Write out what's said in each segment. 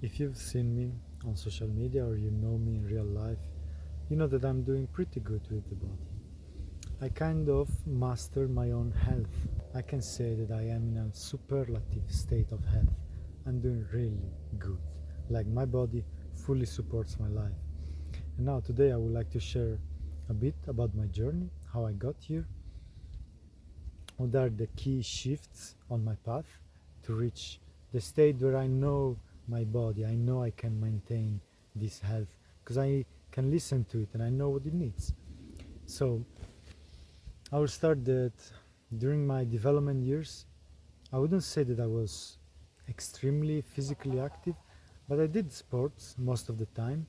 If you've seen me on social media or you know me in real life, you know that I'm doing pretty good with the body. I kind of master my own health. I can say that I am in a superlative state of health. I'm doing really good. Like my body fully supports my life. And now today I would like to share a bit about my journey, how I got here, what are the key shifts on my path to reach the state where I know my body, I know I can maintain this health because I can listen to it and I know what it needs. So I will start that during my development years, I wouldn't say that I was extremely physically active, but I did sports most of the time.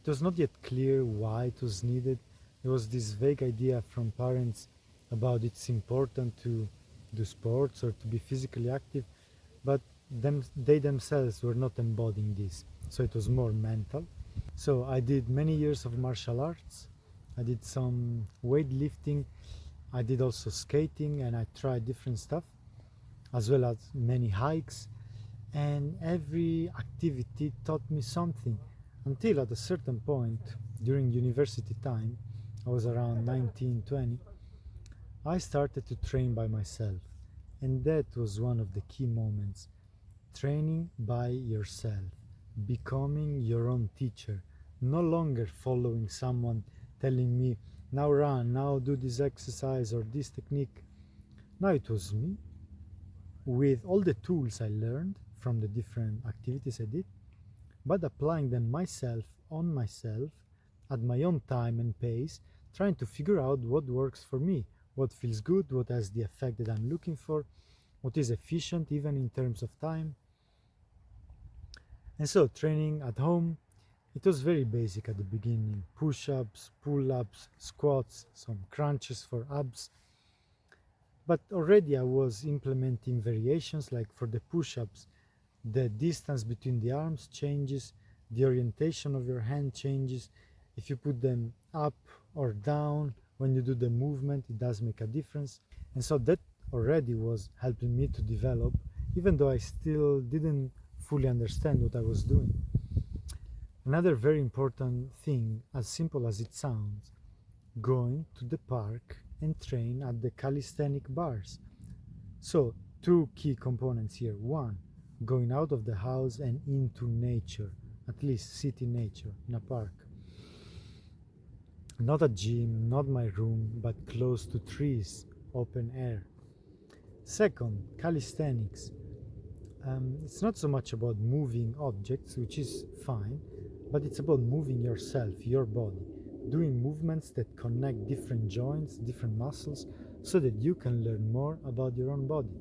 It was not yet clear why it was needed. There was this vague idea from parents about it's important to do sports or to be physically active, but they themselves were not embodying this. So it was more mental. So I did many years of martial arts. I did some weightlifting. I did also skating and I tried different stuff as well as many hikes. And every activity taught me something until at a certain point during university time, I was around 19, 20, I started to train by myself. And that was one of the key moments. Training by yourself, becoming your own teacher, no longer following someone telling me, now run, now do this exercise or this technique. Now it was me with all the tools I learned from the different activities I did, but applying them myself on myself at my own time and pace, trying to figure out what works for me, what feels good, what has the effect that I'm looking for, what is efficient even in terms of time. And so training at home, it was very basic at the beginning. Push-ups, pull-ups, squats, some crunches for abs. But already I was implementing variations like for the push-ups, the distance between the arms changes, the orientation of your hand changes. If you put them up or down, when you do the movement, it does make a difference. And so that already was helping me to develop, even though I still didn't fully understand what I was doing. Another very important thing, as simple as it sounds, going to the park and train at the calisthenic bars. So, two key components here. One, going out of the house and into nature, at least city nature, in a park. Not a gym, not my room, but close to trees, open air. Second, calisthenics. It's not so much about moving objects, which is fine, but it's about moving yourself, your body, doing movements that connect different joints, different muscles, so that you can learn more about your own body.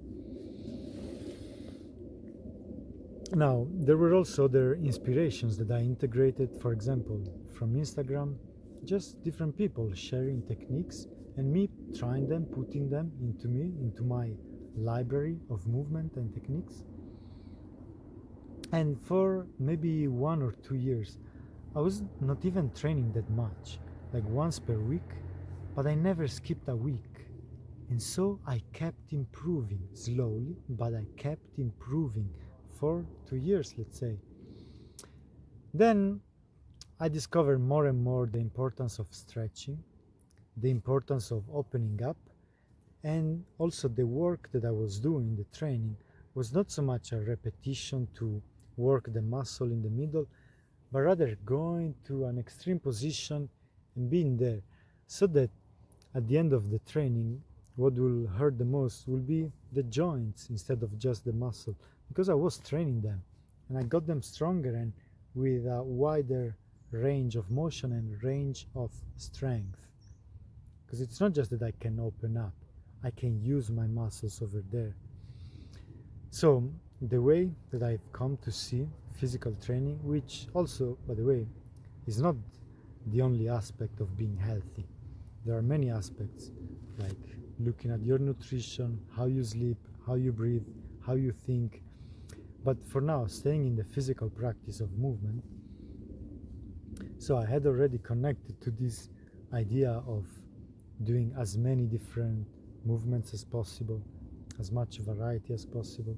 Now, there were also other inspirations that I integrated, for example, from Instagram, just different people sharing techniques and me trying them, putting them into my library of movement and techniques. And for maybe 1 or 2 years, I was not even training that much, like once per week, but I never skipped a week. And so I kept improving slowly, but I kept improving for 2 years, let's say. Then I discovered more and more the importance of stretching, the importance of opening up, and also the work that I was doing, the training, was not so much a repetition to work the muscle in the middle, but rather going to an extreme position and being there, so that at the end of the training, what will hurt the most will be the joints instead of just the muscle, because I was training them and I got them stronger and with a wider range of motion and range of strength. Because it's not just that I can open up, I can use my muscles over there. So the way that I've come to see physical training, which also, by the way, is not the only aspect of being healthy. There are many aspects, like looking at your nutrition, how you sleep, how you breathe, how you think. But for now, staying in the physical practice of movement, so I had already connected to this idea of doing as many different movements as possible, as much variety as possible.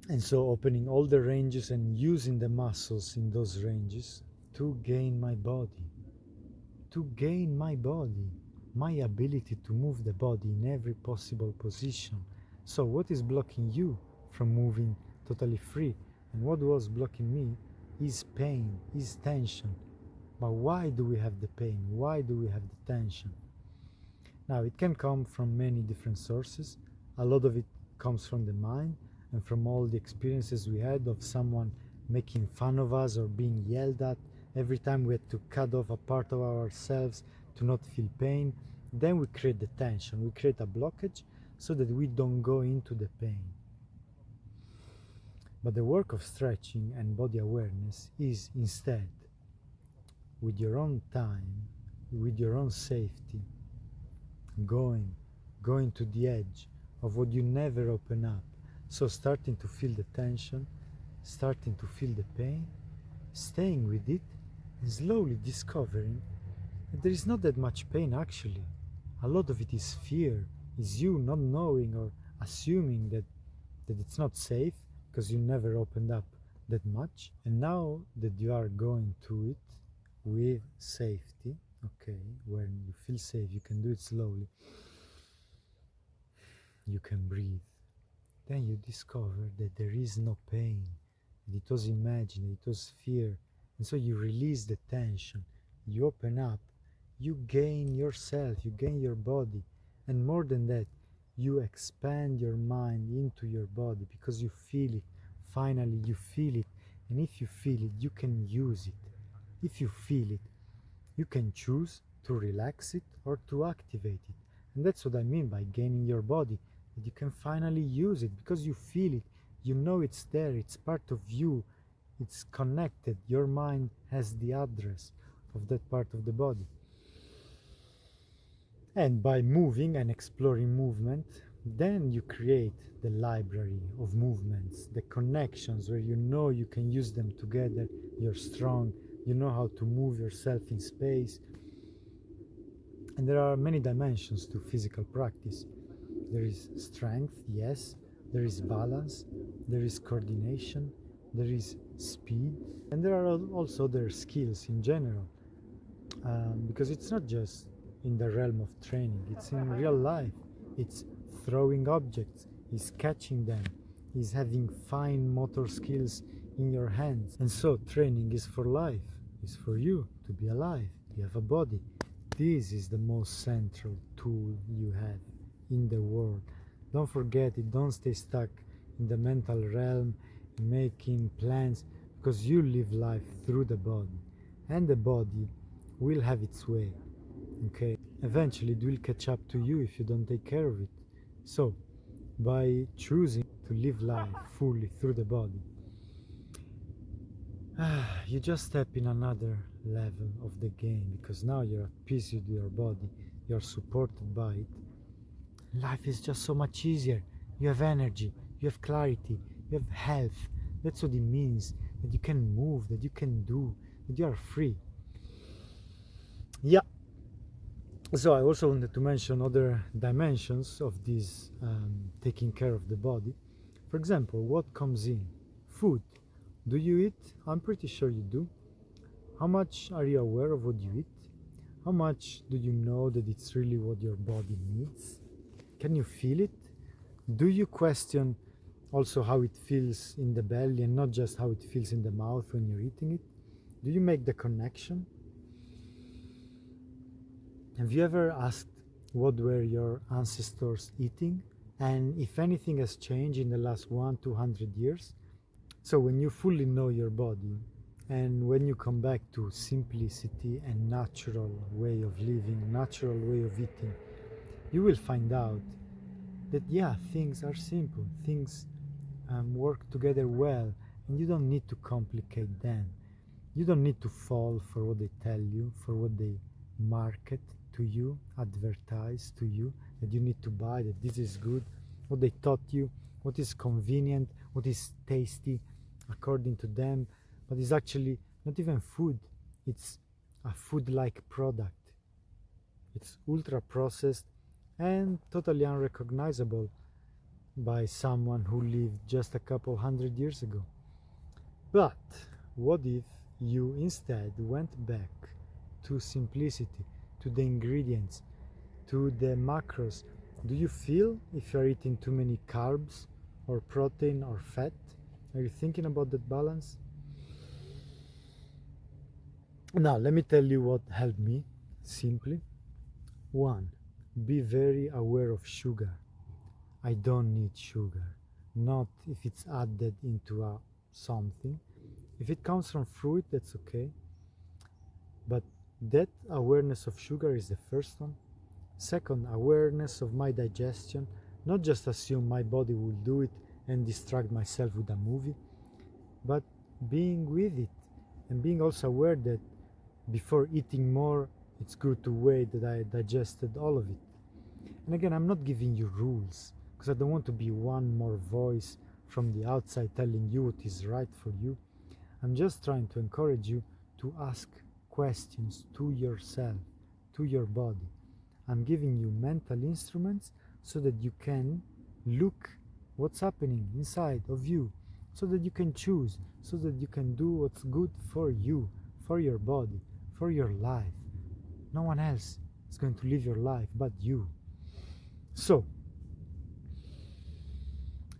And so opening all the ranges and using the muscles in those ranges to gain my body, my ability to move the body in every possible position. So what is blocking you from moving totally free? And what was blocking me is pain, is tension. But why do we have the pain? Why do we have the tension? Now, it can come from many different sources. A lot of it comes from the mind and from all the experiences we had of someone making fun of us or being yelled at every time we had to cut off a part of ourselves to not feel pain. Then we create the tension, we create a blockage so that we don't go into the pain. But the work of stretching and body awareness is instead, with your own time, with your own safety, going to the edge of what you never open up. So starting to feel the tension, starting to feel the pain, staying with it, and slowly discovering that there is not that much pain actually. A lot of it is fear, is you not knowing or assuming that it's not safe because you never opened up that much. And now that you are going to it with safety, okay, when you feel safe, you can do it slowly, you can breathe. Then you discover that there is no pain, that it was imagined, it was fear. And so you release the tension, you open up, you gain yourself, you gain your body. And more than that, you expand your mind into your body because you feel it. Finally, you feel it. And if you feel it, you can use it. If you feel it, you can choose to relax it or to activate it. And that's what I mean by gaining your body, that you can finally use it because you feel it, you know it's there, it's part of you, it's connected. Your mind has the address of that part of the body. And by moving and exploring movement, then you create the library of movements, the connections where you know you can use them together, you're strong, you know how to move yourself in space. And there are many dimensions to physical practice. There is strength, yes, there is balance, there is coordination, there is speed, and there are also other skills in general. Because it's not just in the realm of training, it's in real life. It's throwing objects, it's catching them, it's having fine motor skills in your hands. And so training is for life, is for you to be alive. You have a body. This is the most central tool you have in the world. Don't forget it, don't stay stuck in the mental realm making plans, because you live life through the body, and the body will have its way. Okay, eventually it will catch up to you if you don't take care of it. So by choosing to live life fully through the body, you just step in another level of the game, because now you're at peace with your body, you're supported by it. Life is just so much easier. You have energy, you have clarity, you have health. That's what it means, that you can move, that you can do, that you are free. Yeah. So I also wanted to mention other dimensions of this taking care of the body. For example, what comes in? Food. Do you eat? I'm pretty sure you do. How much are you aware of what you eat? How much do you know that it's really what your body needs? Can you feel it? Do you question also how it feels in the belly and not just how it feels in the mouth when you're eating it? Do you make the connection? Have you ever asked what were your ancestors eating? And if anything has changed in the last 100-200 years? So when you fully know your body, and when you come back to simplicity and natural way of living, natural way of eating, you will find out that yeah, things are simple, things work together well, and you don't need to complicate them. You don't need to fall for what they tell you, for what they market to you, advertise to you, that you need to buy, that this is good, what they taught you, what is convenient, what is tasty according to them, but it's actually not even food, it's a food-like product. It's ultra processed and totally unrecognizable by someone who lived just a couple hundred years ago. But what if you instead went back to simplicity, to the ingredients, to the macros? Do you feel if you're eating too many carbs or protein or fat? Are you thinking about that balance? Now, let me tell you what helped me simply. 1. Be very aware of sugar. I don't need sugar. Not if it's added into something. If it comes from fruit, that's okay. But that awareness of sugar is the first one. Second, awareness of my digestion. Not just assume my body will do it and distract myself with a movie, but being with it and being also aware that before eating more, it's good to wait that I digested all of it. And again, I'm not giving you rules because I don't want to be one more voice from the outside telling you what is right for you. I'm just trying to encourage you to ask questions to yourself, to your body. I'm giving you mental instruments so that you can look what's happening inside of you, so that you can choose, so that you can do what's good for you, for your body, for your life. No one else is going to live your life but you. So,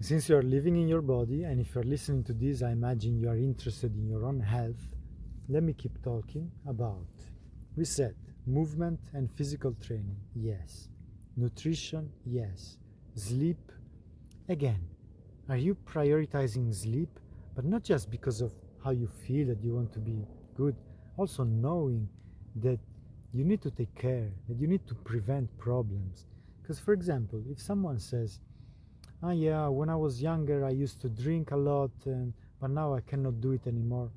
since you are living in your body, and if you're listening to this, I imagine you are interested in your own health, let me keep talking about. We said movement and physical training, yes. Nutrition, yes. Sleep, again. Are you prioritizing sleep, but not just because of how you feel that you want to be good, also knowing that you need to take care, that you need to prevent problems. Because, for example, if someone says, yeah, when I was younger I used to drink a lot, but now I cannot do it anymore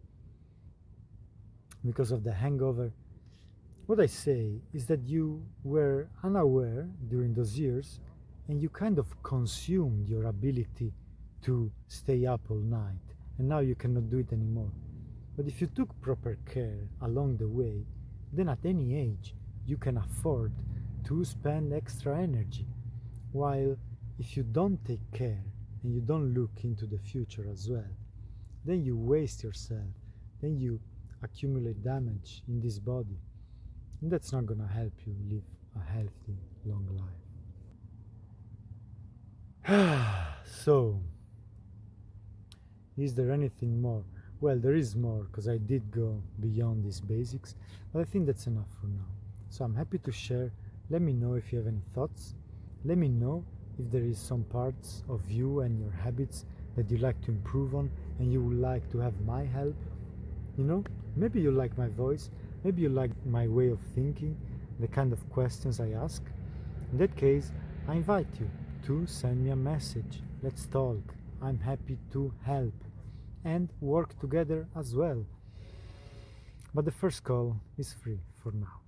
because of the hangover. What I say is that you were unaware during those years and you kind of consumed your ability to stay up all night, and now you cannot do it anymore. But if you took proper care along the way, then at any age you can afford to spend extra energy. While if you don't take care and you don't look into the future as well, then you waste yourself, then you accumulate damage in this body, and that's not going to help you live a healthy, long life. So, is there anything more? Well, there is more, because I did go beyond these basics, but I think that's enough for now. So I'm happy to share. Let me know if you have any thoughts. Let me know if there is some parts of you and your habits that you like to improve on and you would like to have my help. Maybe you like my voice, maybe you like my way of thinking, the kind of questions I ask. In that case, I invite you to send me a message. Let's talk. I'm happy to help and work together as well. But the first call is free for now.